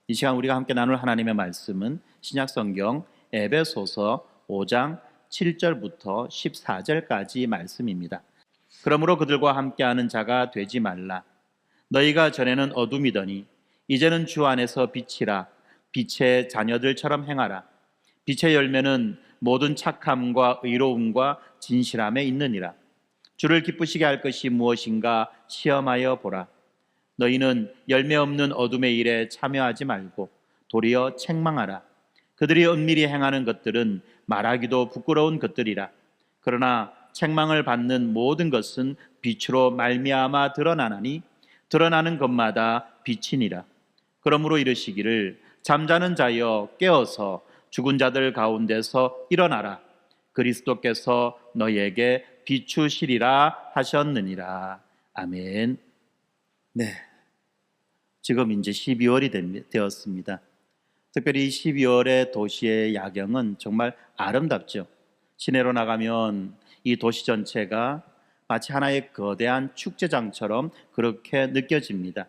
이 시간 우리가 함께 나눌 하나님의 말씀은 신약성경 에베소서 5장 7절부터 14절까지 말씀입니다. 그러므로 그들과 함께하는 자가 되지 말라. 너희가 전에는 어둠이더니 이제는 주 안에서 빛이라. 빛의 자녀들처럼 행하라. 빛의 열매는 모든 착함과 의로움과 진실함에 있느니라. 주를 기쁘시게 할 것이 무엇인가 시험하여 보라. 너희는 열매 없는 어둠의 일에 참여하지 말고 도리어 책망하라. 그들이 은밀히 행하는 것들은 말하기도 부끄러운 것들이라. 그러나 책망을 받는 모든 것은 빛으로 말미암아 드러나나니 드러나는 것마다 빛이니라. 그러므로 이르시기를 잠자는 자여 깨어서 죽은 자들 가운데서 일어나라. 그리스도께서 너희에게 비추시리라 하셨느니라. 아멘. 네, 지금 이제 12월이 되었습니다. 특별히 12월의 도시의 야경은 정말 아름답죠. 시내로 나가면 이 도시 전체가 마치 하나의 거대한 축제장처럼 그렇게 느껴집니다.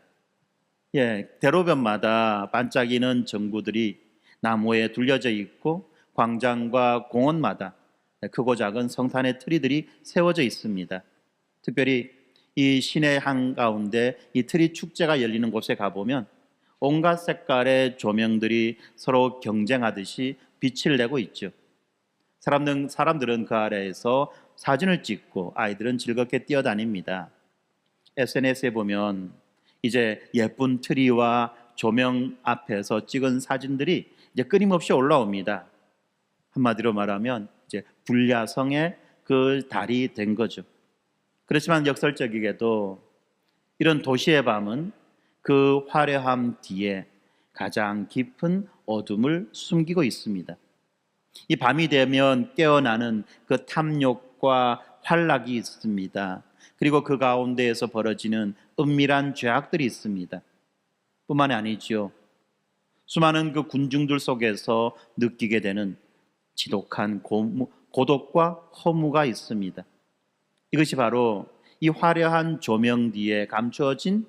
대로변마다 반짝이는 전구들이 나무에 둘려져 있고 광장과 공원마다 크고 작은 성탄의 트리들이 세워져 있습니다. 특별히 이 시내 한가운데 이 트리 축제가 열리는 곳에 가보면 온갖 색깔의 조명들이 서로 경쟁하듯이 빛을 내고 있죠. 사람들은 그 아래에서 사진을 찍고 아이들은 즐겁게 뛰어다닙니다. SNS에 보면 이제 예쁜 트리와 조명 앞에서 찍은 사진들이 이제 끊임없이 올라옵니다. 한마디로 말하면 이제 불야성의 그 달이 된 거죠. 그렇지만 역설적이게도 이런 도시의 밤은 그 화려함 뒤에 가장 깊은 어둠을 숨기고 있습니다. 이 밤이 되면 깨어나는 그 탐욕과 활락이 있습니다. 그리고 그 가운데에서 벌어지는 은밀한 죄악들이 있습니다. 뿐만이 아니죠. 수많은 그 군중들 속에서 느끼게 되는 지독한 고독과 허무가 있습니다. 이것이 바로 이 화려한 조명 뒤에 감추어진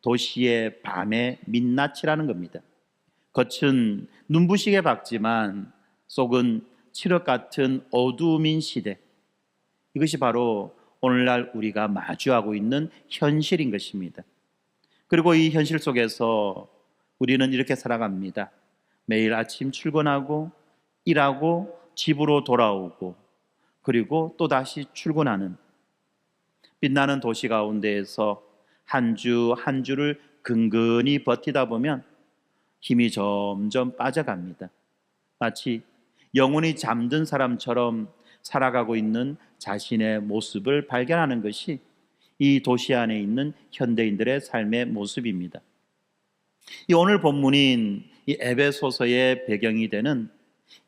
도시의 밤의 민낯이라는 겁니다. 겉은 눈부시게 밝지만 속은 칠흑 같은 어두움인 시대. 이것이 바로 오늘날 우리가 마주하고 있는 현실인 것입니다. 그리고 이 현실 속에서 우리는 이렇게 살아갑니다. 매일 아침 출근하고 일하고 집으로 돌아오고 그리고 또다시 출근하는 빛나는 도시 가운데에서 한 주 한 주를 근근히 버티다 보면 힘이 점점 빠져갑니다. 마치 영혼이 잠든 사람처럼 살아가고 있는 자신의 모습을 발견하는 것이 이 도시 안에 있는 현대인들의 삶의 모습입니다. 이 오늘 본문인 이 에베소서의 배경이 되는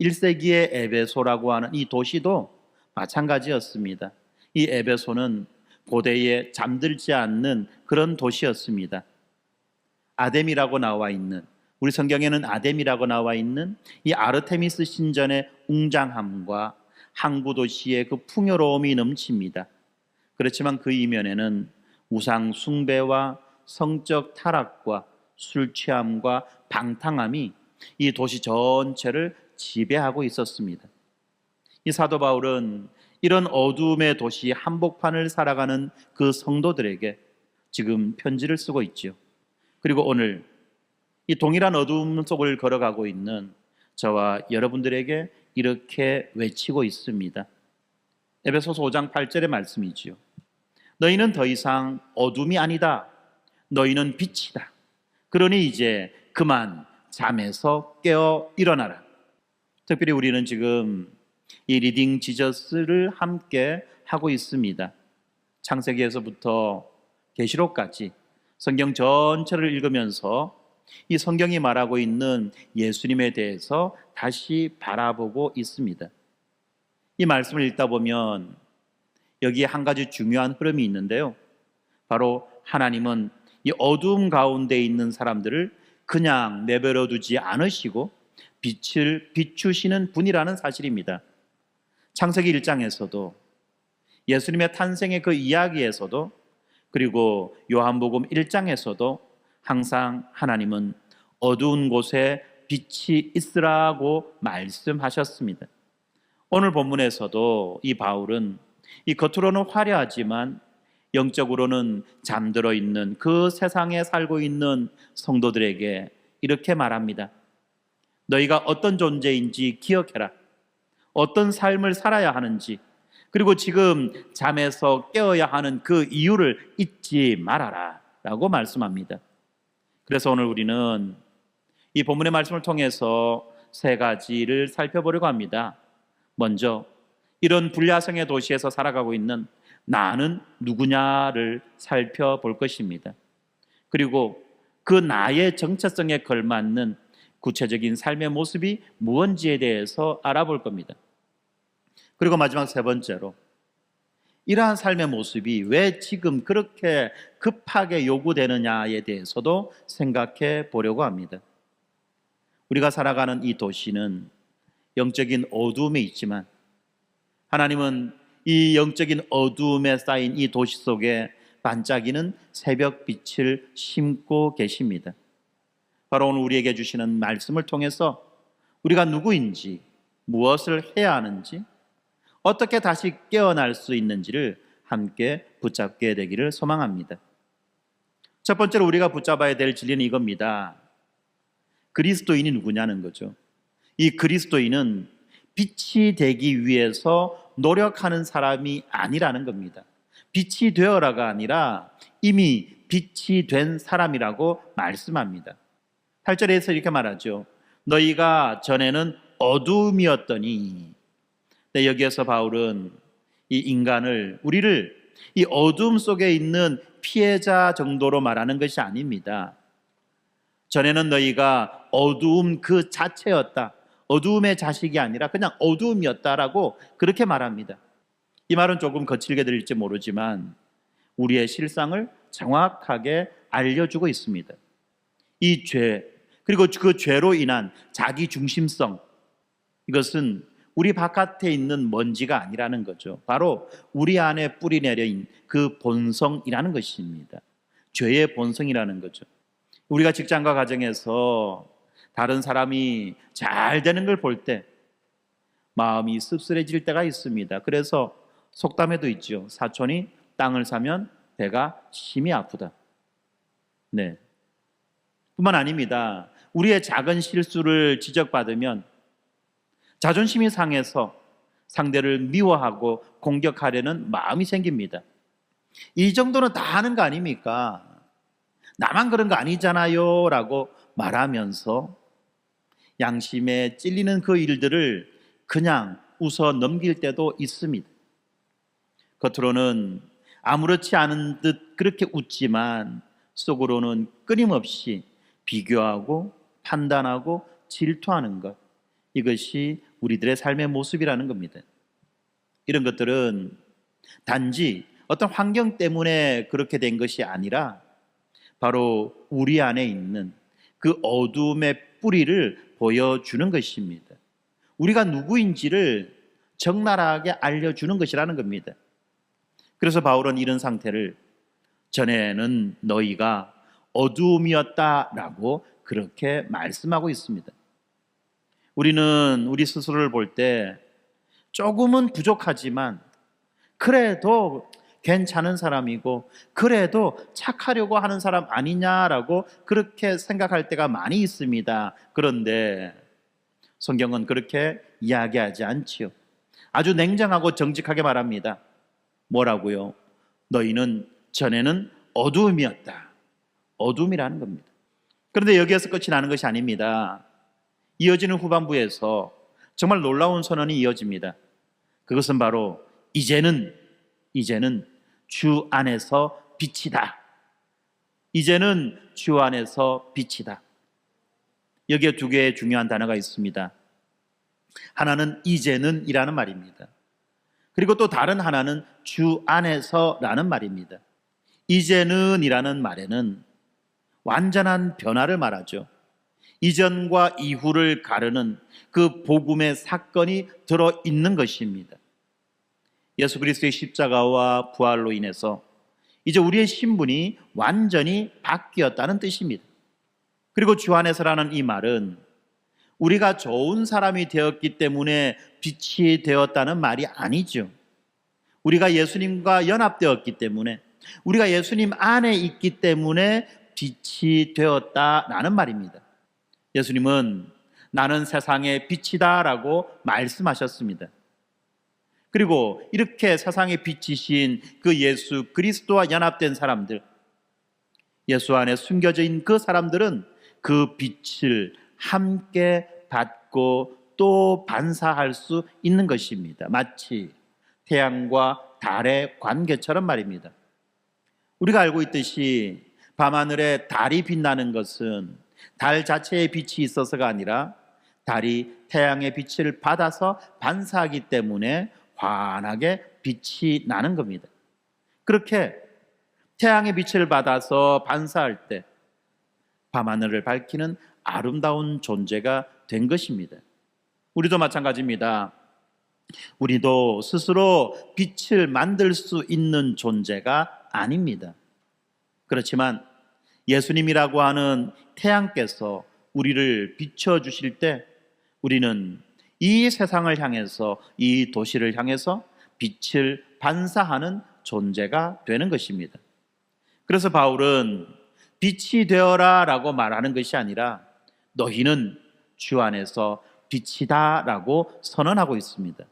1세기의 에베소라고 하는 이 도시도 마찬가지였습니다. 이 에베소는 고대에 잠들지 않는 그런 도시였습니다. 아뎀이라고 나와 있는, 우리 성경에는 아뎀이라고 나와 있는 이 아르테미스 신전의 웅장함과 항구 도시의 그 풍요로움이 넘칩니다. 그렇지만 그 이면에는 우상 숭배와 성적 타락과 술 취함과 방탕함이 이 도시 전체를 지배하고 있었습니다. 이 사도 바울은 이런 어두움의 도시 한복판을 살아가는 그 성도들에게 지금 편지를 쓰고 있죠. 그리고 오늘 이 동일한 어두움 속을 걸어가고 있는 저와 여러분들에게 이렇게 외치고 있습니다. 에베소서 5장 8절의 말씀이지요. 너희는 더 이상 어둠이 아니다. 너희는 빛이다. 그러니 이제 그만 잠에서 깨어 일어나라. 특별히 우리는 지금 이 리딩 지저스를 함께 하고 있습니다. 창세기에서부터 계시록까지 성경 전체를 읽으면서 이 성경이 말하고 있는 예수님에 대해서 다시 바라보고 있습니다. 이 말씀을 읽다 보면 여기에 한 가지 중요한 흐름이 있는데요. 바로 하나님은 이 어두움 가운데 있는 사람들을 그냥 내버려 두지 않으시고 빛을 비추시는 분이라는 사실입니다. 창세기 1장에서도 예수님의 탄생의 그 이야기에서도 그리고 요한복음 1장에서도 항상 하나님은 어두운 곳에 빛이 있으라고 말씀하셨습니다. 오늘 본문에서도 이 바울은 이 겉으로는 화려하지만 영적으로는 잠들어 있는 그 세상에 살고 있는 성도들에게 이렇게 말합니다. 너희가 어떤 존재인지 기억해라. 어떤 삶을 살아야 하는지, 그리고 지금 잠에서 깨어야 하는 그 이유를 잊지 말아라 라고 말씀합니다. 그래서 오늘 우리는 이 본문의 말씀을 통해서 세 가지를 살펴보려고 합니다. 먼저 이런 불야성의 도시에서 살아가고 있는 나는 누구냐를 살펴볼 것입니다. 그리고 그 나의 정체성에 걸맞는 구체적인 삶의 모습이 무엇인지에 대해서 알아볼 겁니다. 그리고 마지막 세 번째로 이러한 삶의 모습이 왜 지금 그렇게 급하게 요구되느냐에 대해서도 생각해 보려고 합니다. 우리가 살아가는 이 도시는 영적인 어두움에 있지만 하나님은 이 영적인 어두움에 쌓인 이 도시 속에 반짝이는 새벽빛을 심고 계십니다. 바로 오늘 우리에게 주시는 말씀을 통해서 우리가 누구인지, 무엇을 해야 하는지, 어떻게 다시 깨어날 수 있는지를 함께 붙잡게 되기를 소망합니다. 첫 번째로 우리가 붙잡아야 될 진리는 이겁니다. 그리스도인이 누구냐는 거죠. 이 그리스도인은 빛이 되기 위해서 노력하는 사람이 아니라는 겁니다. 빛이 되어라가 아니라 이미 빛이 된 사람이라고 말씀합니다. 8절에서 이렇게 말하죠. 너희가 전에는 어두움이었더니. 네, 여기에서 바울은 이 인간을, 우리를 이 어두움 속에 있는 피해자 정도로 말하는 것이 아닙니다. 전에는 너희가 어두움 그 자체였다. 어두움의 자식이 아니라 그냥 어두움이었다라고 그렇게 말합니다. 이 말은 조금 거칠게 들릴지 모르지만 우리의 실상을 정확하게 알려주고 있습니다. 이 죄, 그리고 그 죄로 인한 자기 중심성, 이것은 우리 바깥에 있는 먼지가 아니라는 거죠. 바로 우리 안에 뿌리 내린 그 본성이라는 것입니다. 죄의 본성이라는 거죠. 우리가 직장과 가정에서 다른 사람이 잘 되는 걸 볼 때 마음이 씁쓸해질 때가 있습니다. 그래서 속담에도 있죠. 사촌이 땅을 사면 배가 심히 아프다. 네. 뿐만 아닙니다. 우리의 작은 실수를 지적받으면 자존심이 상해서 상대를 미워하고 공격하려는 마음이 생깁니다. 이 정도는 다 하는 거 아닙니까? 나만 그런 거 아니잖아요 라고 말하면서 양심에 찔리는 그 일들을 그냥 웃어 넘길 때도 있습니다. 겉으로는 아무렇지 않은 듯 그렇게 웃지만 속으로는 끊임없이 비교하고 판단하고 질투하는 것, 이것이 우리들의 삶의 모습이라는 겁니다. 이런 것들은 단지 어떤 환경 때문에 그렇게 된 것이 아니라 바로 우리 안에 있는 그 어둠의 뿌리를 보여주는 것입니다. 우리가 누구인지를 적나라하게 알려주는 것이라는 겁니다. 그래서 바울은 이런 상태를 전에는 너희가 어두움이었다라고 그렇게 말씀하고 있습니다. 우리는 우리 스스로를 볼 때 조금은 부족하지만 그래도 괜찮은 사람이고 그래도 착하려고 하는 사람 아니냐라고 그렇게 생각할 때가 많이 있습니다. 그런데 성경은 그렇게 이야기하지 않지요. 아주 냉정하고 정직하게 말합니다. 뭐라고요? 너희는 전에는 어두움이었다. 어둠이라는 겁니다. 그런데 여기에서 끝이 나는 것이 아닙니다. 이어지는 후반부에서 정말 놀라운 선언이 이어집니다. 그것은 바로 이제는 주 안에서 빛이다. 이제는 주 안에서 빛이다. 여기에 두 개의 중요한 단어가 있습니다. 하나는 이제는 이라는 말입니다. 그리고 또 다른 하나는 주 안에서 라는 말입니다. 이제는 이라는 말에는 완전한 변화를 말하죠. 이전과 이후를 가르는 그 복음의 사건이 들어있는 것입니다. 예수 그리스도의 십자가와 부활로 인해서 이제 우리의 신분이 완전히 바뀌었다는 뜻입니다. 그리고 주 안에서라는 이 말은 우리가 좋은 사람이 되었기 때문에 빛이 되었다는 말이 아니죠. 우리가 예수님과 연합되었기 때문에, 우리가 예수님 안에 있기 때문에 빛이 되었다라는 말입니다. 예수님은 나는 세상의 빛이다라고 말씀하셨습니다. 그리고 이렇게 세상의 빛이신 그 예수 그리스도와 연합된 사람들, 예수 안에 숨겨져 있는 그 사람들은 그 빛을 함께 받고 또 반사할 수 있는 것입니다. 마치 태양과 달의 관계처럼 말입니다. 우리가 알고 있듯이 밤하늘에 달이 빛나는 것은 달 자체의 빛이 있어서가 아니라 달이 태양의 빛을 받아서 반사하기 때문에 환하게 빛이 나는 겁니다. 그렇게 태양의 빛을 받아서 반사할 때 밤하늘을 밝히는 아름다운 존재가 된 것입니다. 우리도 마찬가지입니다. 우리도 스스로 빛을 만들 수 있는 존재가 아닙니다. 그렇지만 예수님이라고 하는 태양께서 우리를 비춰주실 때 우리는 이 세상을 향해서, 이 도시를 향해서 빛을 반사하는 존재가 되는 것입니다. 그래서 바울은 빛이 되어라 라고 말하는 것이 아니라 너희는 주 안에서 빛이다 라고 선언하고 있습니다.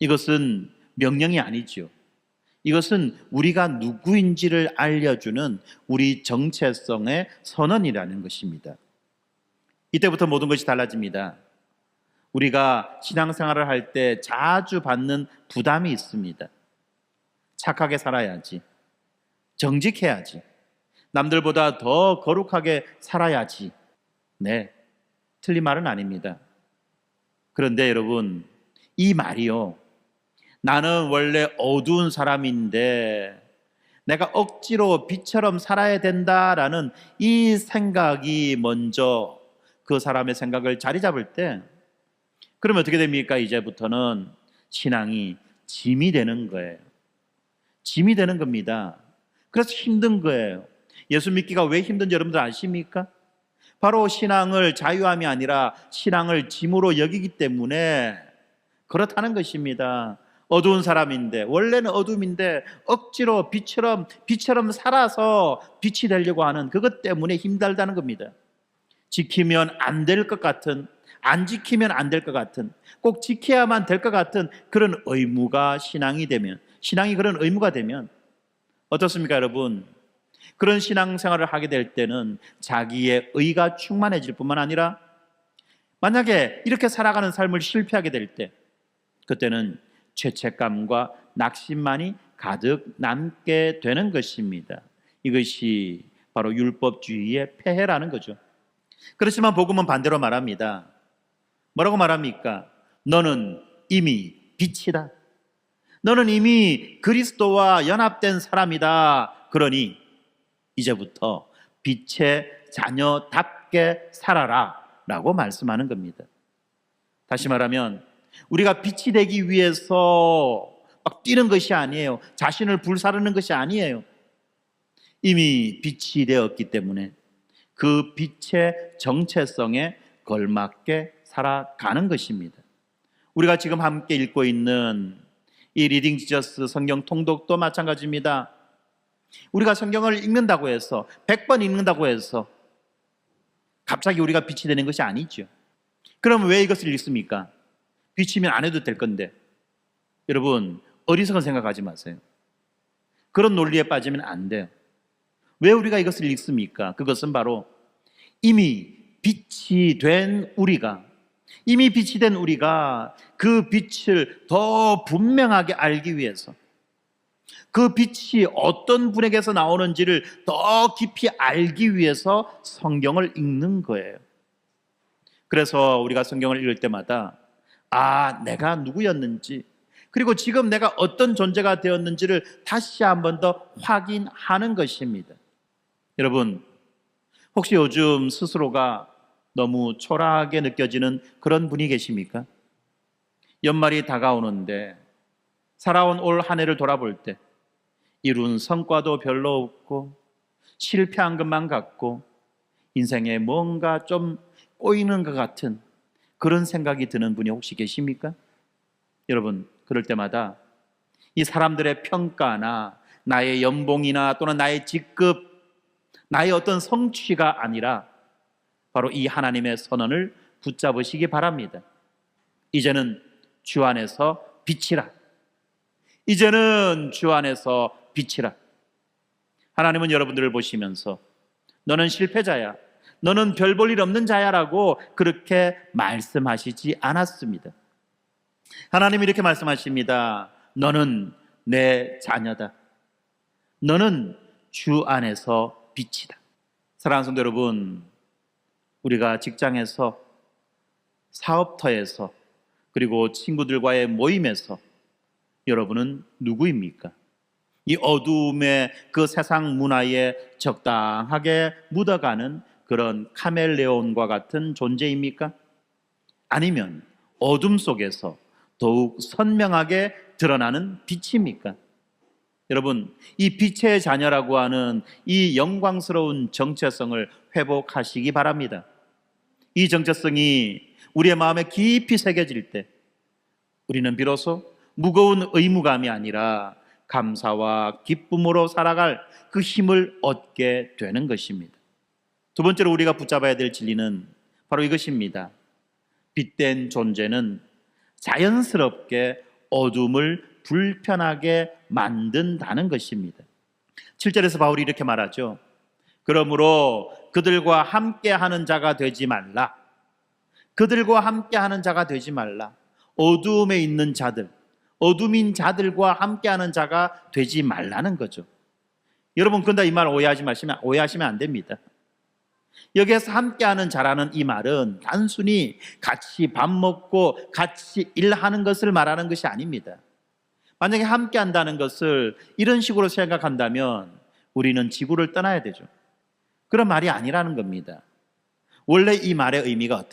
이것은 명령이 아니죠. 이것은 우리가 누구인지를 알려주는 우리 정체성의 선언이라는 것입니다. 이때부터 모든 것이 달라집니다. 우리가 신앙생활을 할 때 자주 받는 부담이 있습니다. 착하게 살아야지, 정직해야지, 남들보다 더 거룩하게 살아야지. 네, 틀린 말은 아닙니다. 그런데 여러분, 이 말이요, 나는 원래 어두운 사람인데 내가 억지로 빛처럼 살아야 된다라는 이 생각이 먼저 그 사람의 생각을 자리 잡을 때, 그러면 어떻게 됩니까? 이제부터는 신앙이 짐이 되는 거예요. 짐이 되는 겁니다. 그래서 힘든 거예요. 예수 믿기가 왜 힘든지 여러분들 아십니까? 바로 신앙을 자유함이 아니라 신앙을 짐으로 여기기 때문에 그렇다는 것입니다. 어두운 사람인데, 원래는 어둠인데 억지로 빛처럼 살아서 빛이 되려고 하는 그것 때문에 힘들다는 겁니다. 지키면 안 될 것 같은, 안 지키면 안 될 것 같은, 꼭 지켜야만 될 것 같은 그런 의무가 신앙이 되면, 신앙이 그런 의무가 되면 어떻습니까, 여러분? 그런 신앙생활을 하게 될 때는 자기의 의가 충만해질 뿐만 아니라 만약에 이렇게 살아가는 삶을 실패하게 될 때, 그때는 죄책감과 낙심만이 가득 남게 되는 것입니다. 이것이 바로 율법주의의 폐해라는 거죠. 그렇지만 복음은 반대로 말합니다. 뭐라고 말합니까? 너는 이미 빛이다. 너는 이미 그리스도와 연합된 사람이다. 그러니 이제부터 빛의 자녀답게 살아라 라고 말씀하는 겁니다. 다시 말하면 우리가 빛이 되기 위해서 막 뛰는 것이 아니에요. 자신을 불사르는 것이 아니에요. 이미 빛이 되었기 때문에 그 빛의 정체성에 걸맞게 살아가는 것입니다. 우리가 지금 함께 읽고 있는 이 리딩 지저스 성경 통독도 마찬가지입니다. 우리가 성경을 읽는다고 해서 100번 읽는다고 해서 갑자기 우리가 빛이 되는 것이 아니죠. 그럼 왜 이것을 읽습니까? 빛이면 안 해도 될 건데. 여러분, 어리석은 생각하지 마세요. 그런 논리에 빠지면 안 돼요. 왜 우리가 이것을 읽습니까? 그것은 바로 이미 빛이 된 우리가, 이미 빛이 된 우리가 그 빛을 더 분명하게 알기 위해서, 그 빛이 어떤 분에게서 나오는지를 더 깊이 알기 위해서 성경을 읽는 거예요. 그래서 우리가 성경을 읽을 때마다 내가 누구였는지, 그리고 지금 내가 어떤 존재가 되었는지를 다시 한 번 더 확인하는 것입니다. 여러분, 혹시 요즘 스스로가 너무 초라하게 느껴지는 그런 분이 계십니까? 연말이 다가오는데 살아온 올 한 해를 돌아볼 때 이룬 성과도 별로 없고 실패한 것만 같고 인생에 뭔가 좀 꼬이는 것 같은 그런 생각이 드는 분이 혹시 계십니까? 여러분, 그럴 때마다 이 사람들의 평가나 나의 연봉이나 또는 나의 직급, 나의 어떤 성취가 아니라 바로 이 하나님의 선언을 붙잡으시기 바랍니다. 이제는 주 안에서 빛이라. 이제는 주 안에서 빛이라. 하나님은 여러분들을 보시면서 너는 실패자야, 너는 별 볼 일 없는 자야라고 그렇게 말씀하시지 않았습니다. 하나님이 이렇게 말씀하십니다. 너는 내 자녀다. 너는 주 안에서 빛이다. 사랑하는 성도 여러분, 우리가 직장에서, 사업터에서, 그리고 친구들과의 모임에서 여러분은 누구입니까? 이 어두움의 그 세상 문화에 적당하게 묻어가는 그런 카멜레온과 같은 존재입니까? 아니면 어둠 속에서 더욱 선명하게 드러나는 빛입니까? 여러분, 이 빛의 자녀라고 하는 이 영광스러운 정체성을 회복하시기 바랍니다. 이 정체성이 우리의 마음에 깊이 새겨질 때 우리는 비로소 무거운 의무감이 아니라 감사와 기쁨으로 살아갈 그 힘을 얻게 되는 것입니다. 두 번째로 우리가 붙잡아야 될 진리는 바로 이것입니다. 빛된 존재는 자연스럽게 어둠을 불편하게 만든다는 것입니다. 7절에서 바울이 이렇게 말하죠. 그러므로 그들과 함께하는 자가 되지 말라. 그들과 함께하는 자가 되지 말라. 어두움에 있는 자들, 어둠인 자들과 함께하는 자가 되지 말라는 거죠. 여러분, 근데 이 말 오해하시면 안 됩니다. 여기에서 함께하는 자라는 이 말은 단순히 같이 밥 먹고 같이 일하는 것을 말하는 것이 아닙니다. 만약에 함께한다는 것을 이런 식으로 생각한다면 우리는 지구를 떠나야 되죠. 그런 말이 아니라는 겁니다. 원래 이 말의 의미가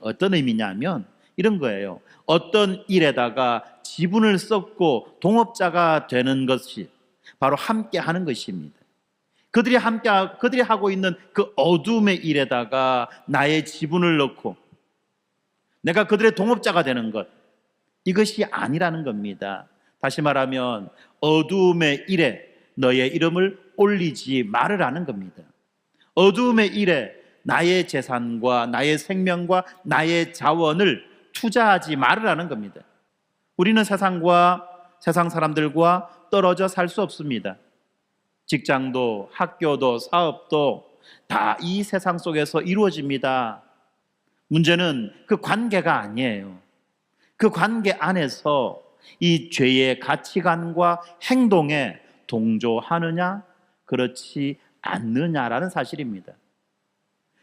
어떤 의미냐면 이런 거예요. 어떤 일에다가 지분을 쏟고 동업자가 되는 것이 바로 함께하는 것입니다. 그들이 하고 있는 그 어둠의 일에다가 나의 지분을 넣고 내가 그들의 동업자가 되는 것, 이것이 아니라는 겁니다. 다시 말하면 어두움의 일에 너의 이름을 올리지 말으라는 겁니다. 어두움의 일에 나의 재산과 나의 생명과 나의 자원을 투자하지 말으라는 겁니다. 우리는 세상 사람들과 떨어져 살 수 없습니다. 직장도, 학교도, 사업도 다 이 세상 속에서 이루어집니다. 문제는 그 관계가 아니에요. 그 관계 안에서 이 죄의 가치관과 행동에 동조하느냐, 그렇지 않느냐라는 사실입니다.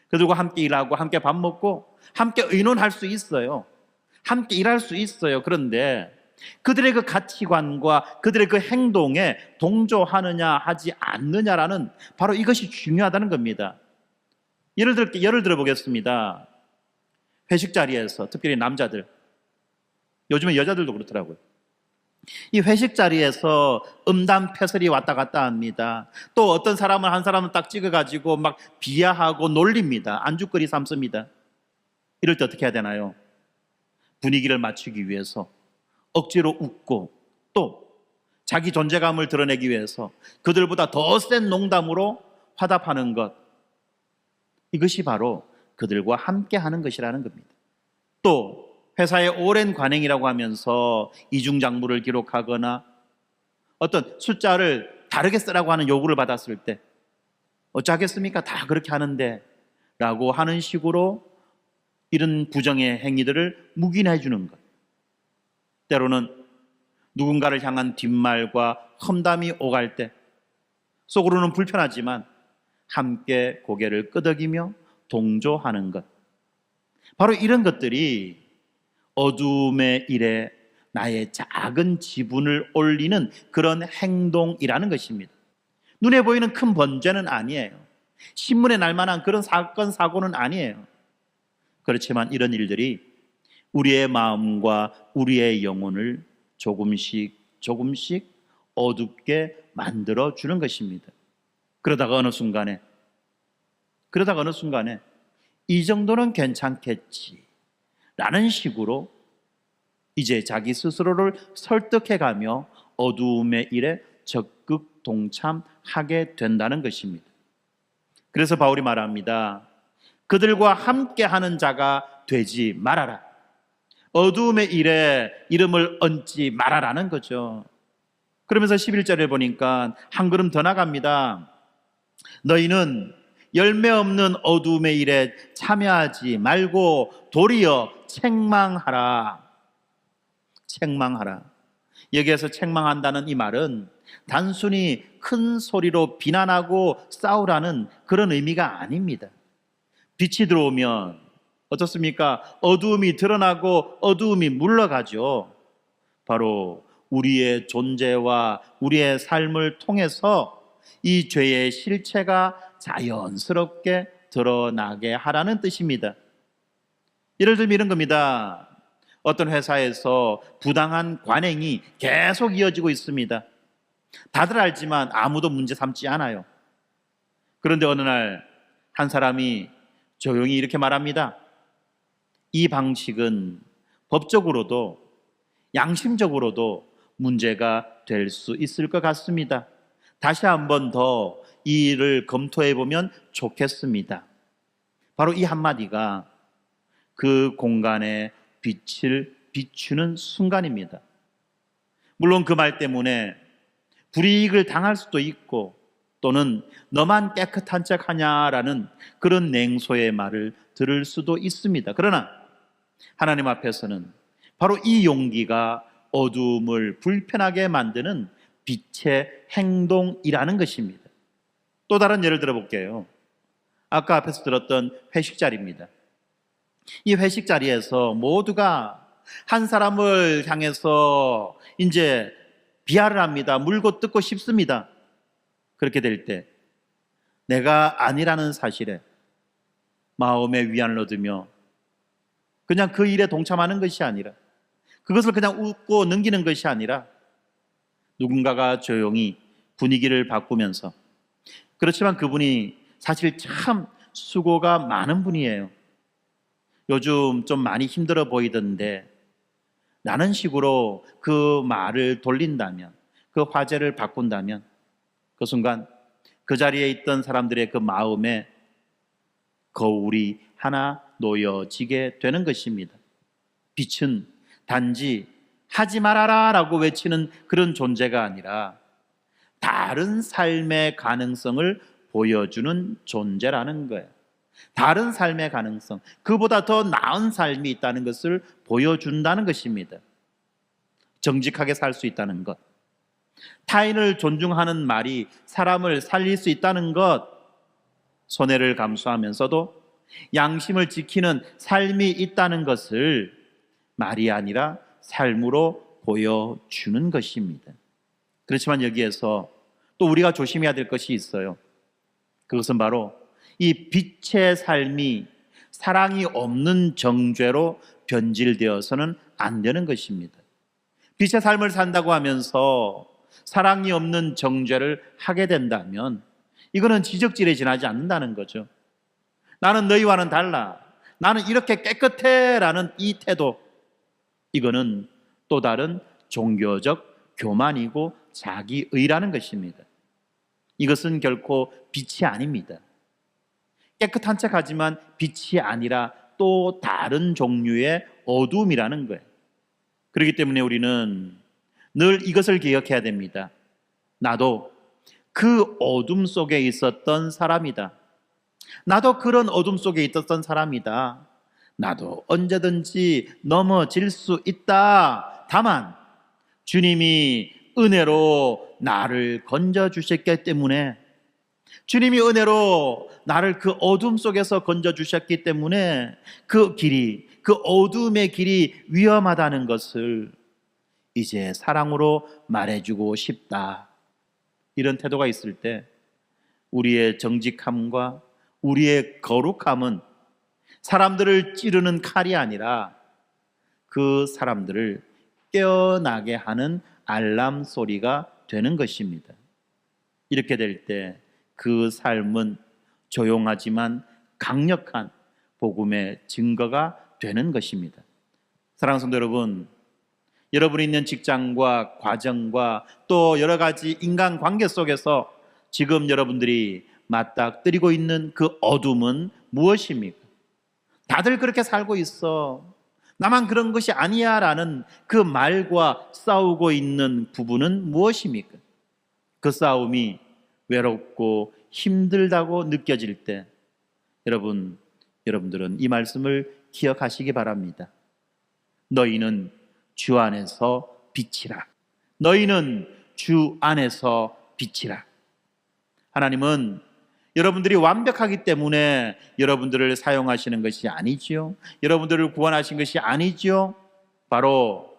그들과 함께 일하고 함께 밥 먹고 함께 의논할 수 있어요. 함께 일할 수 있어요. 그런데 그들의 그 가치관과 그들의 그 행동에 동조하느냐 하지 않느냐라는 바로 이것이 중요하다는 겁니다. 예를 들어 보겠습니다. 회식 자리에서 특별히 남자들, 요즘에 여자들도 그렇더라고요. 이 회식 자리에서 음담패설이 왔다 갔다 합니다. 또 어떤 사람은 한 사람을 딱 찍어가지고 막 비하하고 놀립니다. 안주거리 삼습니다. 이럴 때 어떻게 해야 되나요? 분위기를 맞추기 위해서 억지로 웃고 또 자기 존재감을 드러내기 위해서 그들보다 더 센 농담으로 화답하는 것, 이것이 바로 그들과 함께 하는 것이라는 겁니다. 또 회사의 오랜 관행이라고 하면서 이중장부를 기록하거나 어떤 숫자를 다르게 쓰라고 하는 요구를 받았을 때 어쩌겠습니까? 다 그렇게 하는데 라고 하는 식으로 이런 부정의 행위들을 묵인해 주는 것, 때로는 누군가를 향한 뒷말과 험담이 오갈 때 속으로는 불편하지만 함께 고개를 끄덕이며 동조하는 것, 바로 이런 것들이 어둠의 일에 나의 작은 지분을 올리는 그런 행동이라는 것입니다. 눈에 보이는 큰 번제는 아니에요. 신문에 날 만한 그런 사건, 사고는 아니에요. 그렇지만 이런 일들이 우리의 마음과 우리의 영혼을 조금씩 어둡게 만들어 주는 것입니다. 그러다가 어느 순간에 그러다가 어느 순간에 이 정도는 괜찮겠지 라는 식으로 이제 자기 스스로를 설득해가며 어두움의 일에 적극 동참하게 된다는 것입니다. 그래서 바울이 말합니다. 그들과 함께하는 자가 되지 말아라. 어두움의 일에 이름을 얹지 말아라는 거죠. 그러면서 11절에 보니까 한 걸음 더 나갑니다. 너희는 열매 없는 어두움의 일에 참여하지 말고 도리어 책망하라. 책망하라. 여기에서 책망한다는 이 말은 단순히 큰 소리로 비난하고 싸우라는 그런 의미가 아닙니다. 빛이 들어오면 어떻습니까? 어두움이 드러나고 어두움이 물러가죠. 바로 우리의 존재와 우리의 삶을 통해서 이 죄의 실체가 자연스럽게 드러나게 하라는 뜻입니다. 예를 들면 이런 겁니다. 어떤 회사에서 부당한 관행이 계속 이어지고 있습니다. 다들 알지만 아무도 문제 삼지 않아요. 그런데 어느 날 한 사람이 조용히 이렇게 말합니다. 이 방식은 법적으로도 양심적으로도 문제가 될 수 있을 것 같습니다. 다시 한번 더 이 일을 검토해 보면 좋겠습니다. 바로 이 한마디가 그 공간에 빛을 비추는 순간입니다. 물론 그 말 때문에 불이익을 당할 수도 있고 또는 너만 깨끗한 척 하냐라는 그런 냉소의 말을 들을 수도 있습니다. 그러나 하나님 앞에서는 바로 이 용기가 어두움을 불편하게 만드는 빛의 행동이라는 것입니다. 또 다른 예를 들어볼게요. 아까 앞에서 들었던 회식 자리입니다. 이 회식 자리에서 모두가 한 사람을 향해서 이제 비하를 합니다. 물고 뜯고 싶습니다. 그렇게 될 때 내가 아니라는 사실에 마음의 위안을 얻으며 그냥 그 일에 동참하는 것이 아니라 그것을 그냥 웃고 넘기는 것이 아니라 누군가가 조용히 분위기를 바꾸면서 그렇지만 그분이 사실 참 수고가 많은 분이에요. 요즘 좀 많이 힘들어 보이던데 라는 식으로 그 말을 돌린다면 그 화제를 바꾼다면 그 순간 그 자리에 있던 사람들의 그 마음에 거울이 하나 놓여지게 되는 것입니다. 빛은 단지 하지 말아라 라고 외치는 그런 존재가 아니라 다른 삶의 가능성을 보여주는 존재라는 거예요. 다른 삶의 가능성, 그보다 더 나은 삶이 있다는 것을 보여준다는 것입니다. 정직하게 살 수 있다는 것, 타인을 존중하는 말이 사람을 살릴 수 있다는 것, 손해를 감수하면서도 양심을 지키는 삶이 있다는 것을 말이 아니라 삶으로 보여주는 것입니다. 그렇지만 여기에서 또 우리가 조심해야 될 것이 있어요. 그것은 바로 이 빛의 삶이 사랑이 없는 정죄로 변질되어서는 안 되는 것입니다. 빛의 삶을 산다고 하면서 사랑이 없는 정죄를 하게 된다면 이거는 지적질에 지나지 않는다는 거죠. 나는 너희와는 달라. 나는 이렇게 깨끗해 라는 이 태도, 이거는 또 다른 종교적 교만이고 자기의라는 것입니다. 이것은 결코 빛이 아닙니다. 깨끗한 척하지만 빛이 아니라 또 다른 종류의 어두움이라는 거예요. 그렇기 때문에 우리는 늘 이것을 기억해야 됩니다. 나도 그 어둠 속에 있었던 사람이다. 나도 그런 어둠 속에 있었던 사람이다. 나도 언제든지 넘어질 수 있다. 다만 주님이 은혜로 나를 건져주셨기 때문에, 주님이 은혜로 나를 그 어둠 속에서 건져주셨기 때문에 그 길이, 그 어둠의 길이 위험하다는 것을 이제 사랑으로 말해주고 싶다. 이런 태도가 있을 때 우리의 정직함과 우리의 거룩함은 사람들을 찌르는 칼이 아니라 그 사람들을 깨어나게 하는 알람 소리가 되는 것입니다. 이렇게 될 때 그 삶은 조용하지만 강력한 복음의 증거가 되는 것입니다. 사랑하는 성도 여러분, 여러분이 있는 직장과 과정과 또 여러 가지 인간관계 속에서 지금 여러분들이 맞닥뜨리고 있는 그 어둠은 무엇입니까? 다들 그렇게 살고 있어, 나만 그런 것이 아니야 라는 그 말과 싸우고 있는 부분은 무엇입니까? 그 싸움이 외롭고 힘들다고 느껴질 때 여러분들은 이 말씀을 기억하시기 바랍니다. 너희는 주 안에서 빛이라. 너희는 주 안에서 빛이라. 하나님은 여러분들이 완벽하기 때문에 여러분들을 사용하시는 것이 아니지요. 여러분들을 구원하신 것이 아니지요. 바로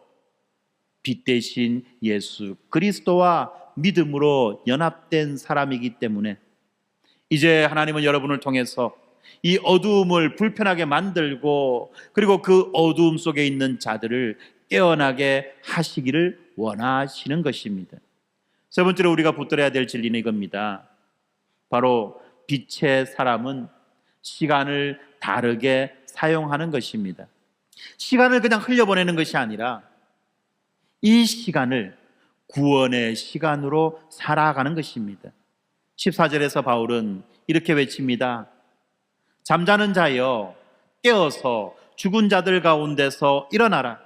빛 대신 예수 그리스도와 믿음으로 연합된 사람이기 때문에 이제 하나님은 여러분을 통해서 이 어두움을 불편하게 만들고 그리고 그 어두움 속에 있는 자들을 깨어나게 하시기를 원하시는 것입니다. 세 번째로 우리가 붙들어야 될 진리는 이겁니다. 바로 빛의 사람은 시간을 다르게 사용하는 것입니다. 시간을 그냥 흘려보내는 것이 아니라 이 시간을 구원의 시간으로 살아가는 것입니다. 14절에서 바울은 이렇게 외칩니다. 잠자는 자여 깨어서 죽은 자들 가운데서 일어나라.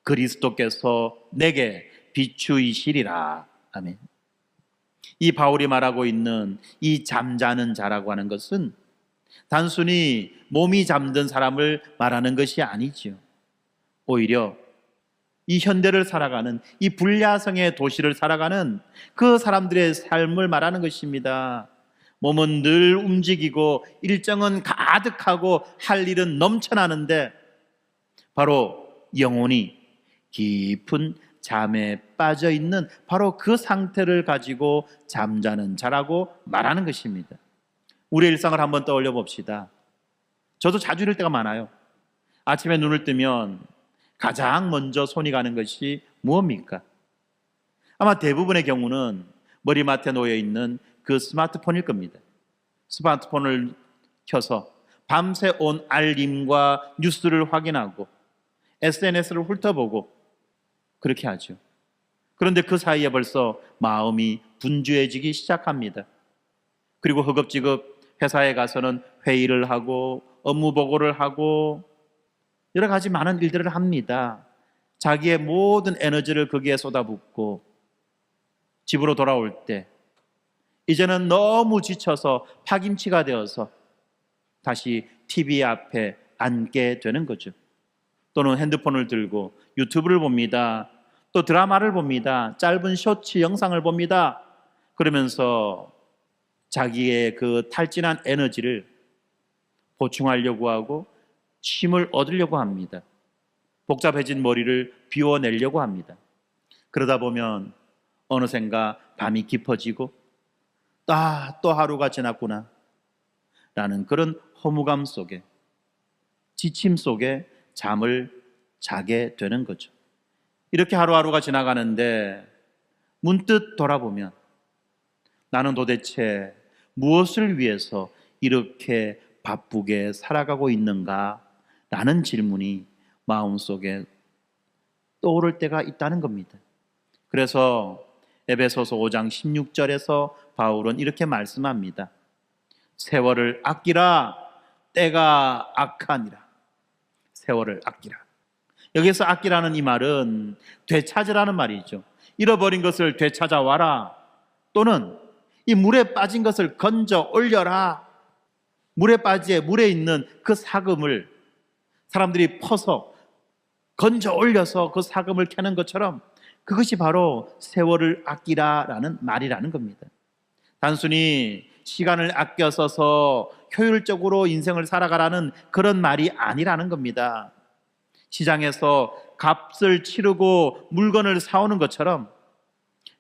그리스도께서 내게 비추이시리라. 아멘. 이 바울이 말하고 있는 이 잠자는 자라고 하는 것은 단순히 몸이 잠든 사람을 말하는 것이 아니지요. 오히려 이 현대를 살아가는 이 불야성의 도시를 살아가는 그 사람들의 삶을 말하는 것입니다. 몸은 늘 움직이고 일정은 가득하고 할 일은 넘쳐나는데 바로 영혼이 깊은 잠에 빠져 있는 바로 그 상태를 가지고 잠자는 자라고 말하는 것입니다. 우리의 일상을 한번 떠올려 봅시다. 저도 자주 이럴 때가 많아요. 아침에 눈을 뜨면 가장 먼저 손이 가는 것이 무엇입니까? 아마 대부분의 경우는 머리맡에 놓여 있는 그 스마트폰일 겁니다. 스마트폰을 켜서 밤새 온 알림과 뉴스를 확인하고 SNS를 훑어보고 그렇게 하죠. 그런데 그 사이에 벌써 마음이 분주해지기 시작합니다. 그리고 허겁지겁 회사에 가서는 회의를 하고 업무 보고를 하고 여러 가지 많은 일들을 합니다. 자기의 모든 에너지를 거기에 쏟아붓고 집으로 돌아올 때 이제는 너무 지쳐서 파김치가 되어서 다시 TV 앞에 앉게 되는 거죠. 또는 핸드폰을 들고 유튜브를 봅니다. 또 드라마를 봅니다. 짧은 쇼츠 영상을 봅니다. 그러면서 자기의 그 탈진한 에너지를 보충하려고 하고 쉼을 얻으려고 합니다. 복잡해진 머리를 비워내려고 합니다. 그러다 보면 어느샌가 밤이 깊어지고 또 하루가 지났구나 라는 그런 허무감 속에 지침 속에 잠을 자게 되는 거죠. 이렇게 하루하루가 지나가는데 문득 돌아보면 나는 도대체 무엇을 위해서 이렇게 바쁘게 살아가고 있는가 라는 질문이 마음속에 떠오를 때가 있다는 겁니다. 그래서 에베소서 5장 16절에서 바울은 이렇게 말씀합니다. 세월을 아끼라, 때가 악하니라. 세월을 아끼라. 여기서 아끼라는 이 말은 되찾으라는 말이죠. 잃어버린 것을 되찾아와라. 또는 이 물에 빠진 것을 건져 올려라. 물에 있는 그 사금을 사람들이 퍼서 건져 올려서 그 사금을 캐는 것처럼 그것이 바로 세월을 아끼라라는 말이라는 겁니다. 단순히 시간을 아껴 써서 효율적으로 인생을 살아가라는 그런 말이 아니라는 겁니다. 시장에서 값을 치르고 물건을 사오는 것처럼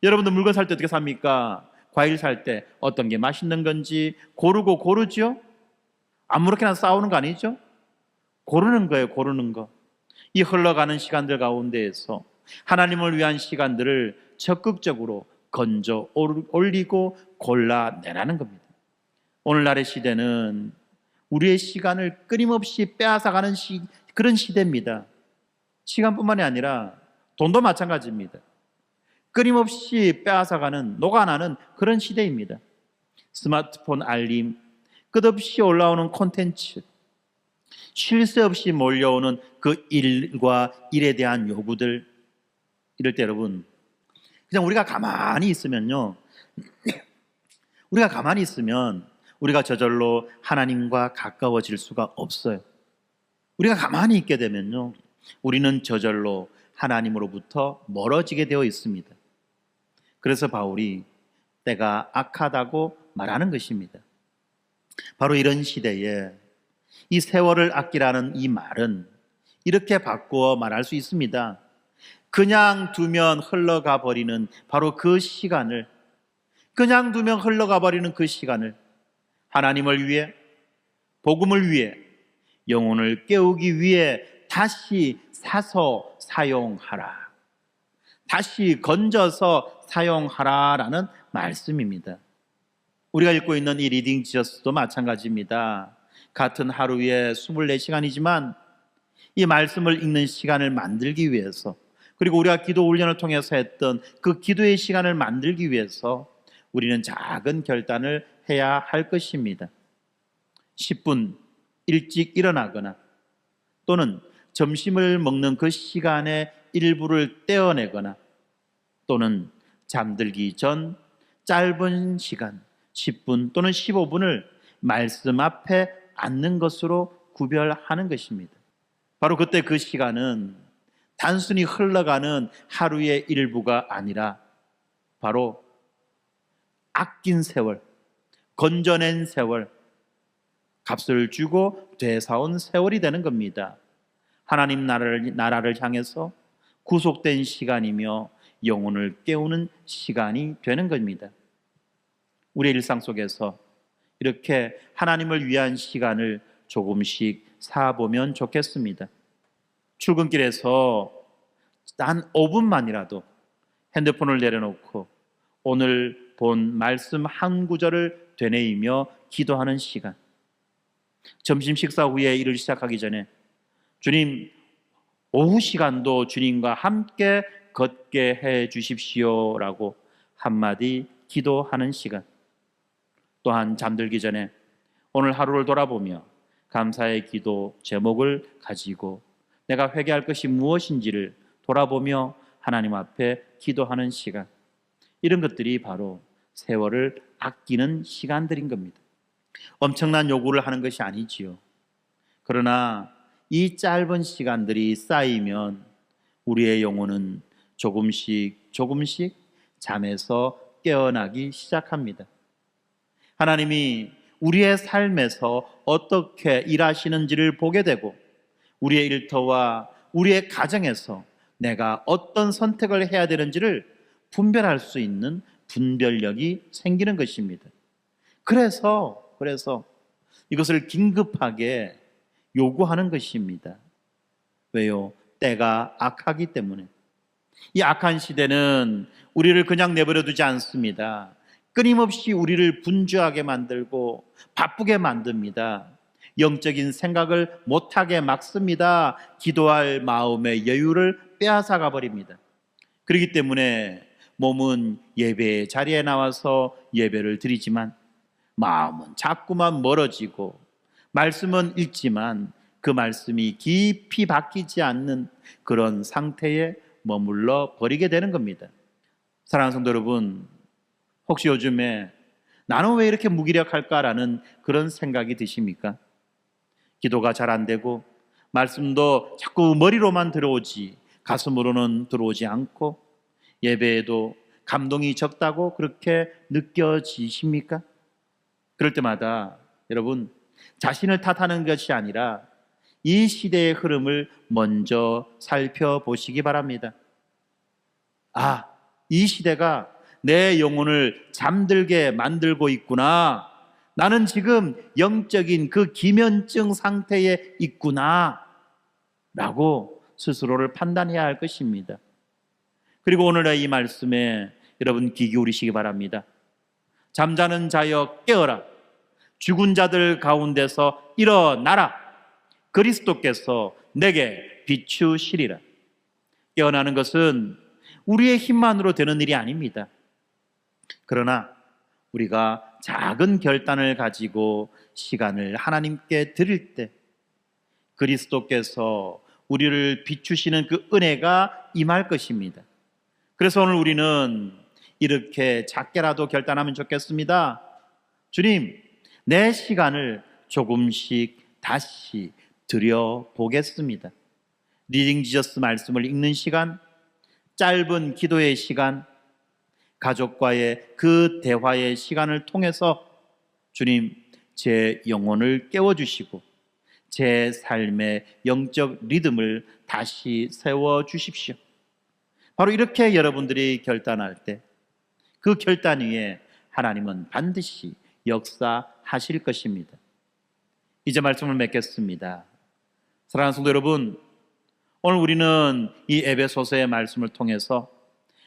여러분들 물건 살 때 어떻게 삽니까? 과일 살 때 어떤 게 맛있는 건지 고르고 고르죠? 아무렇게나 싸우는 거 아니죠? 고르는 거예요, 고르는 거. 이 흘러가는 시간들 가운데에서 하나님을 위한 시간들을 적극적으로 건져 올리고 골라내라는 겁니다. 오늘날의 시대는 우리의 시간을 끊임없이 빼앗아가는 그런 시대입니다. 시간뿐만이 아니라 돈도 마찬가지입니다. 끊임없이 빼앗아가는, 녹아나는 그런 시대입니다. 스마트폰 알림, 끝없이 올라오는 콘텐츠, 쉴 새 없이 몰려오는 그 일과 일에 대한 요구들, 이럴 때 여러분, 그냥 우리가 가만히 있으면요, 우리가 저절로 하나님과 가까워질 수가 없어요. 우리가 가만히 있게 되면요, 우리는 저절로 하나님으로부터 멀어지게 되어 있습니다. 그래서 바울이 때가 악하다고 말하는 것입니다. 바로 이런 시대에 이 세월을 아끼라는 이 말은 이렇게 바꾸어 말할 수 있습니다. 그냥 두면 흘러가 버리는 바로 그 시간을, 그냥 두면 흘러가 버리는 그 시간을 하나님을 위해, 복음을 위해, 영혼을 깨우기 위해 다시 사서 사용하라, 다시 건져서 사용하라라는 말씀입니다. 우리가 읽고 있는 이 리딩 지저스도 마찬가지입니다. 같은 하루에 24시간이지만 이 말씀을 읽는 시간을 만들기 위해서, 그리고 우리가 기도 훈련을 통해서 했던 그 기도의 시간을 만들기 위해서 우리는 작은 결단을 해야 할 것입니다. 10분 일찍 일어나거나 또는 점심을 먹는 그 시간에 일부를 떼어내거나 또는 잠들기 전 짧은 시간 10분 또는 15분을 말씀 앞에 앉는 것으로 구별하는 것입니다. 바로 그때 그 시간은 단순히 흘러가는 하루의 일부가 아니라 바로 아낀 세월, 건져낸 세월, 값을 주고 되사온 세월이 되는 겁니다. 하나님 나라를 향해서 구속된 시간이며 영혼을 깨우는 시간이 되는 겁니다. 우리의 일상 속에서 이렇게 하나님을 위한 시간을 조금씩 사보면 좋겠습니다. 출근길에서 단 5분만이라도 핸드폰을 내려놓고 오늘 본 말씀 한 구절을 되뇌이며 기도하는 시간, 점심 식사 후에 일을 시작하기 전에 주님, 오후 시간도 주님과 함께 걷게 해 주십시오라고 한마디 기도하는 시간, 또한 잠들기 전에 오늘 하루를 돌아보며 감사의 기도 제목을 가지고 내가 회개할 것이 무엇인지를 돌아보며 하나님 앞에 기도하는 시간, 이런 것들이 바로 세월을 아끼는 시간들인 겁니다. 엄청난 요구를 하는 것이 아니지요. 그러나 이 짧은 시간들이 쌓이면 우리의 영혼은 조금씩 잠에서 깨어나기 시작합니다. 하나님이 우리의 삶에서 어떻게 일하시는지를 보게 되고 우리의 일터와 우리의 가정에서 내가 어떤 선택을 해야 되는지를 분별할 수 있는 분별력이 생기는 것입니다. 그래서 이것을 긴급하게 요구하는 것입니다. 왜요? 때가 악하기 때문에. 이 악한 시대는 우리를 그냥 내버려 두지 않습니다. 끊임없이 우리를 분주하게 만들고 바쁘게 만듭니다. 영적인 생각을 못하게 막습니다. 기도할 마음의 여유를 빼앗아가 버립니다. 그렇기 때문에 몸은 예배의 자리에 나와서 예배를 드리지만 마음은 자꾸만 멀어지고, 말씀은 읽지만 그 말씀이 깊이 박히지 않는 그런 상태에 머물러 버리게 되는 겁니다. 사랑하는 성도 여러분, 혹시 요즘에 나는 왜 이렇게 무기력할까라는 그런 생각이 드십니까? 기도가 잘 안 되고 말씀도 자꾸 머리로만 들어오지 가슴으로는 들어오지 않고 예배에도 감동이 적다고 그렇게 느껴지십니까? 그럴 때마다 여러분, 자신을 탓하는 것이 아니라 이 시대의 흐름을 먼저 살펴보시기 바랍니다. 아, 이 시대가 내 영혼을 잠들게 만들고 있구나. 나는 지금 영적인 그 기면증 상태에 있구나 라고 스스로를 판단해야 할 것입니다. 그리고 오늘의 이 말씀에 여러분 귀 기울이시기 바랍니다. 잠자는 자여 깨어라. 죽은 자들 가운데서 일어나라. 그리스도께서 내게 비추시리라. 깨어나는 것은 우리의 힘만으로 되는 일이 아닙니다. 그러나 우리가 작은 결단을 가지고 시간을 하나님께 드릴 때 그리스도께서 우리를 비추시는 그 은혜가 임할 것입니다. 그래서 오늘 우리는 이렇게 작게라도 결단하면 좋겠습니다. 주님, 내 시간을 조금씩 다시 드려보겠습니다. 리딩 지저스 말씀을 읽는 시간, 짧은 기도의 시간, 가족과의 그 대화의 시간을 통해서 주님, 제 영혼을 깨워주시고 제 삶의 영적 리듬을 다시 세워주십시오. 바로 이렇게 여러분들이 결단할 때 그 결단 위에 하나님은 반드시 역사하실 것입니다. 이제 말씀을 맺겠습니다. 사랑하는 성도 여러분, 오늘 우리는 이 에베소서의 말씀을 통해서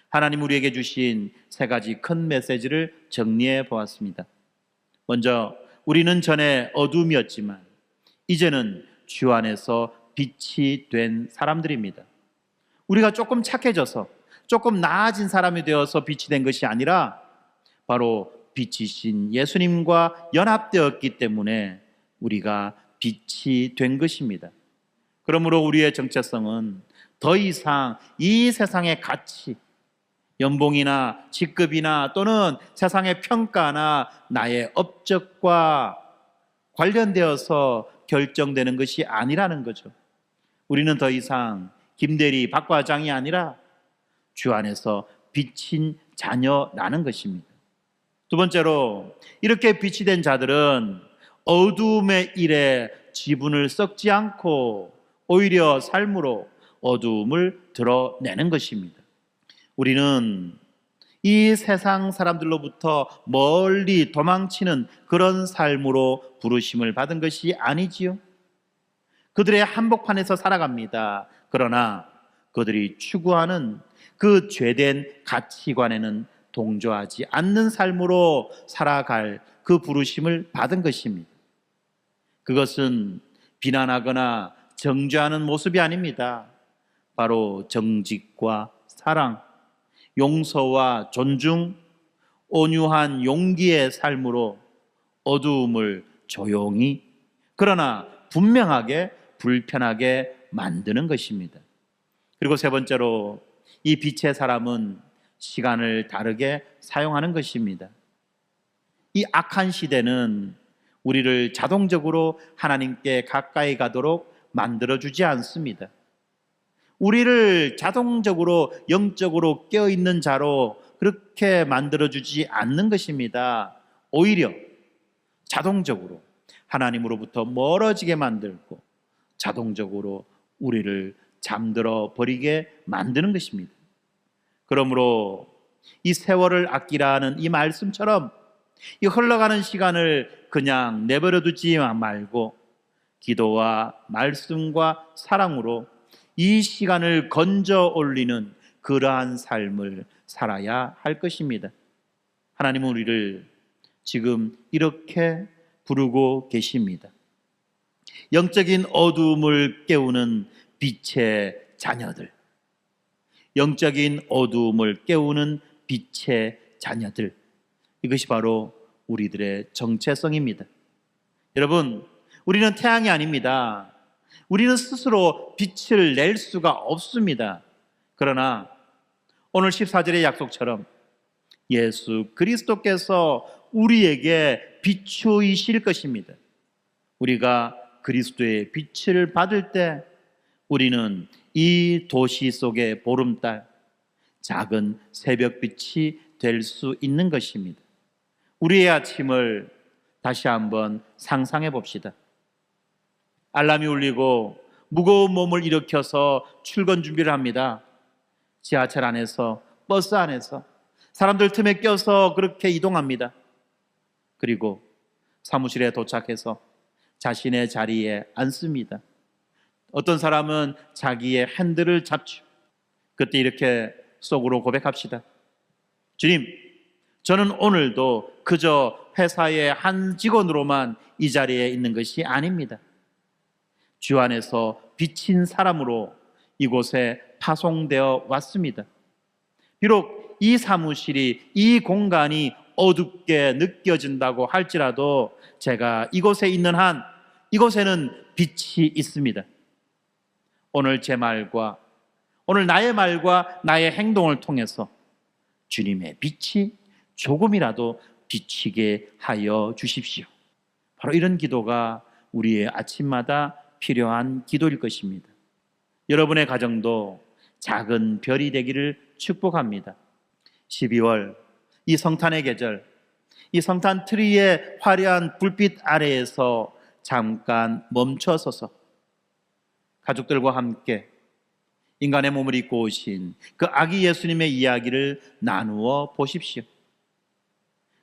하나님 우리에게 주신 세 가지 큰 메시지를 정리해 보았습니다. 먼저 우리는 전에 어둠이었지만 이제는 주 안에서 빛이 된 사람들입니다. 우리가 조금 착해져서 조금 나아진 사람이 되어서 빛이 된 것이 아니라 바로 빛이신 예수님과 연합되었기 때문에 우리가 빛이 된 것입니다. 그러므로 우리의 정체성은 더 이상 이 세상의 가치, 연봉이나 직급이나 또는 세상의 평가나 나의 업적과 관련되어서 결정되는 것이 아니라는 거죠. 우리는 더 이상 김대리, 박 과장이 아니라 주 안에서 빛인 자녀라는 것입니다. 두 번째로 이렇게 빛이 된 자들은 어두움의 일에 지분을 썩지 않고 오히려 삶으로 어두움을 드러내는 것입니다. 우리는 이 세상 사람들로부터 멀리 도망치는 그런 삶으로 부르심을 받은 것이 아니지요. 그들의 한복판에서 살아갑니다. 그러나 그들이 추구하는 그 죄된 가치관에는 동조하지 않는 삶으로 살아갈 그 부르심을 받은 것입니다. 그것은 비난하거나 정죄하는 모습이 아닙니다. 바로 정직과 사랑, 용서와 존중, 온유한 용기의 삶으로 어두움을 조용히 그러나 분명하게 불편하게 만드는 것입니다. 그리고 세 번째로 이 빛의 사람은 시간을 다르게 사용하는 것입니다. 이 악한 시대는 우리를 자동적으로 하나님께 가까이 가도록 만들어주지 않습니다. 우리를 자동적으로 영적으로 깨어있는 자로 그렇게 만들어주지 않는 것입니다. 오히려 자동적으로 하나님으로부터 멀어지게 만들고 자동적으로 우리를 잠들어 버리게 만드는 것입니다. 그러므로 이 세월을 아끼라는 이 말씀처럼 이 흘러가는 시간을 그냥 내버려 두지 말고 기도와 말씀과 사랑으로 이 시간을 건져 올리는 그러한 삶을 살아야 할 것입니다. 하나님은 우리를 지금 이렇게 부르고 계십니다. 영적인 어두움을 깨우는 빛의 자녀들, 영적인 어두움을 깨우는 빛의 자녀들, 이것이 바로 우리들의 정체성입니다. 여러분, 우리는 태양이 아닙니다. 우리는 스스로 빛을 낼 수가 없습니다. 그러나 오늘 14절의 약속처럼 예수 그리스도께서 우리에게 비추이실 것입니다. 우리가 그리스도의 빛을 받을 때 우리는 이 도시 속의 보름달, 작은 새벽빛이 될 수 있는 것입니다. 우리의 아침을 다시 한번 상상해 봅시다. 알람이 울리고 무거운 몸을 일으켜서 출근 준비를 합니다. 지하철 안에서, 버스 안에서 사람들 틈에 껴서 그렇게 이동합니다. 그리고 사무실에 도착해서 자신의 자리에 앉습니다. 어떤 사람은 자기의 핸들을 잡죠. 그때 이렇게 속으로 고백합시다. 주님, 저는 오늘도 그저 회사의 한 직원으로만 이 자리에 있는 것이 아닙니다. 주 안에서 비친 사람으로 이곳에 파송되어 왔습니다. 비록 이 사무실이, 이 공간이 어둡게 느껴진다고 할지라도 제가 이곳에 있는 한 이곳에는 빛이 있습니다. 오늘 제 말과, 오늘 나의 말과 나의 행동을 통해서 주님의 빛이 조금이라도 비치게 하여 주십시오. 바로 이런 기도가 우리의 아침마다 필요한 기도일 것입니다. 여러분의 가정도 작은 별이 되기를 축복합니다. 12월 이 성탄의 계절, 이 성탄 트리의 화려한 불빛 아래에서 잠깐 멈춰서서 가족들과 함께 인간의 몸을 입고 오신 그 아기 예수님의 이야기를 나누어 보십시오.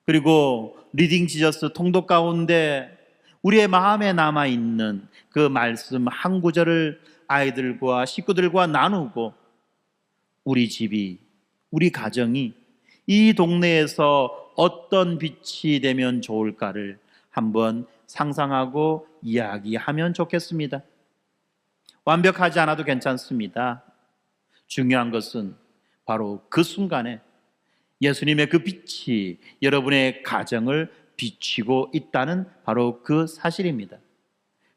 그리고 리딩 지저스 통독 가운데 우리의 마음에 남아있는 그 말씀 한 구절을 아이들과 식구들과 나누고 우리 집이, 우리 가정이 이 동네에서 어떤 빛이 되면 좋을까를 한번 상상하고 이야기하면 좋겠습니다. 완벽하지 않아도 괜찮습니다. 중요한 것은 바로 그 순간에 예수님의 그 빛이 여러분의 가정을 비추고 있다는 바로 그 사실입니다.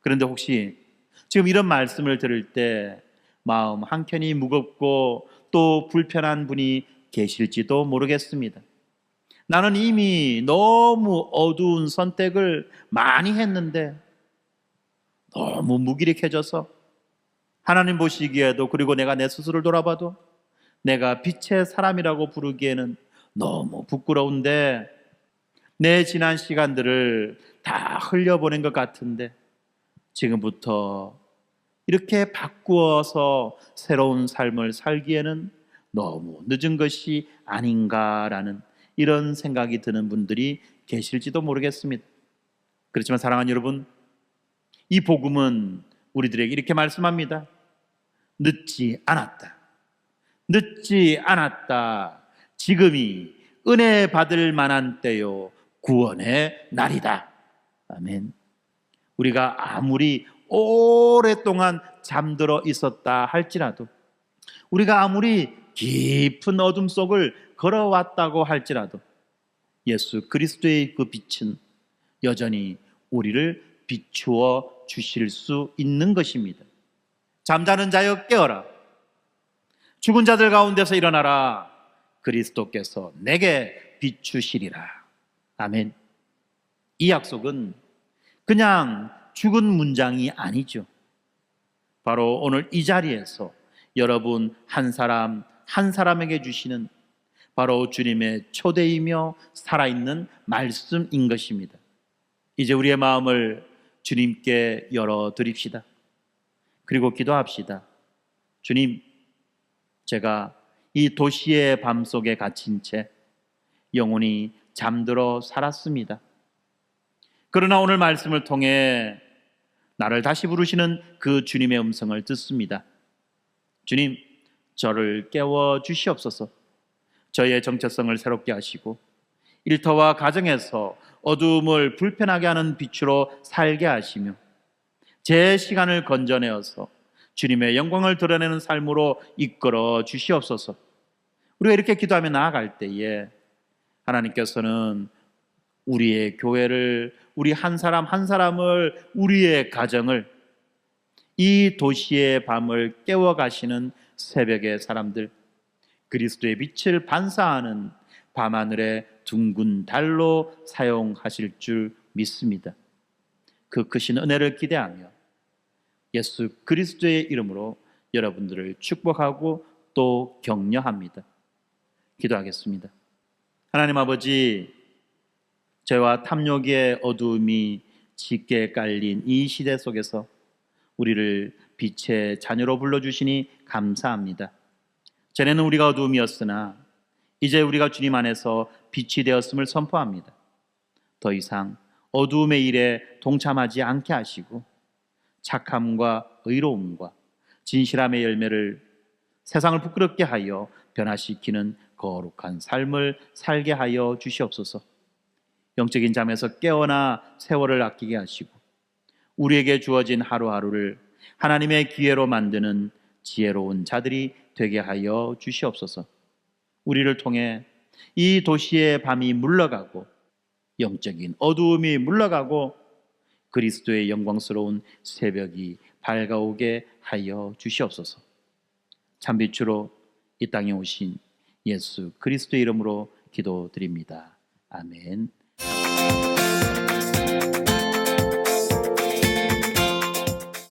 그런데 혹시 지금 이런 말씀을 들을 때 마음 한켠이 무겁고 또 불편한 분이 계실지도 모르겠습니다. 나는 이미 너무 어두운 선택을 많이 했는데 너무 무기력해져서 하나님 보시기에도, 그리고 내가 내 스스로를 돌아봐도 내가 빛의 사람이라고 부르기에는 너무 부끄러운데 내 지난 시간들을 다 흘려보낸 것 같은데 지금부터 이렇게 바꾸어서 새로운 삶을 살기에는 너무 늦은 것이 아닌가라는 이런 생각이 드는 분들이 계실지도 모르겠습니다. 그렇지만 사랑하는 여러분, 이 복음은 우리들에게 이렇게 말씀합니다. 늦지 않았다. 늦지 않았다. 지금이 은혜 받을 만한 때요, 구원의 날이다. 아멘. 우리가 아무리 오랫동안 잠들어 있었다 할지라도, 우리가 아무리 깊은 어둠 속을 걸어왔다고 할지라도 예수 그리스도의 그 빛은 여전히 우리를 비추어 주실 수 있는 것입니다. 잠자는 자여 깨어라. 죽은 자들 가운데서 일어나라. 그리스도께서 내게 비추시리라. 아멘. 이 약속은 그냥 죽은 문장이 아니죠. 바로 오늘 이 자리에서 여러분 한 사람 한 사람에게 주시는 바로 주님의 초대이며 살아있는 말씀인 것입니다. 이제 우리의 마음을 주님께 열어드립시다. 그리고 기도합시다. 주님, 제가 이 도시의 밤 속에 갇힌 채 영혼이 잠들어 살았습니다. 그러나 오늘 말씀을 통해 나를 다시 부르시는 그 주님의 음성을 듣습니다. 주님, 저를 깨워 주시옵소서. 저의 정체성을 새롭게 하시고 일터와 가정에서 어두움을 불편하게 하는 빛으로 살게 하시며 제 시간을 건져내어서 주님의 영광을 드러내는 삶으로 이끌어 주시옵소서. 우리가 이렇게 기도하며 나아갈 때에 하나님께서는 우리의 교회를, 우리 한 사람 한 사람을, 우리의 가정을, 이 도시의 밤을 깨워가시는 새벽의 사람들, 그리스도의 빛을 반사하는 밤하늘의 둥근 달로 사용하실 줄 믿습니다. 그 크신 은혜를 기대하며 예수 그리스도의 이름으로 여러분들을 축복하고 또 격려합니다. 기도하겠습니다. 하나님 아버지, 죄와 탐욕의 어두움이 짙게 깔린 이 시대 속에서 우리를 빛의 자녀로 불러주시니 감사합니다. 전에는 우리가 어두움이었으나 이제 우리가 주님 안에서 빛이 되었음을 선포합니다. 더 이상 어두움의 일에 동참하지 않게 하시고 착함과 의로움과 진실함의 열매를 세상을 부끄럽게 하여 변화시키는 거룩한 삶을 살게 하여 주시옵소서. 영적인 잠에서 깨어나 세월을 아끼게 하시고 우리에게 주어진 하루하루를 하나님의 기회로 만드는 지혜로운 자들이 되게 하여 주시옵소서. 우리를 통해 이 도시의 밤이 물러가고 영적인 어두움이 물러가고 그리스도의 영광스러운 새벽이 밝아오게 하여 주시옵소서. 참빛으로 이 땅에 오신 예수 그리스도의 이름으로 기도드립니다. 아멘.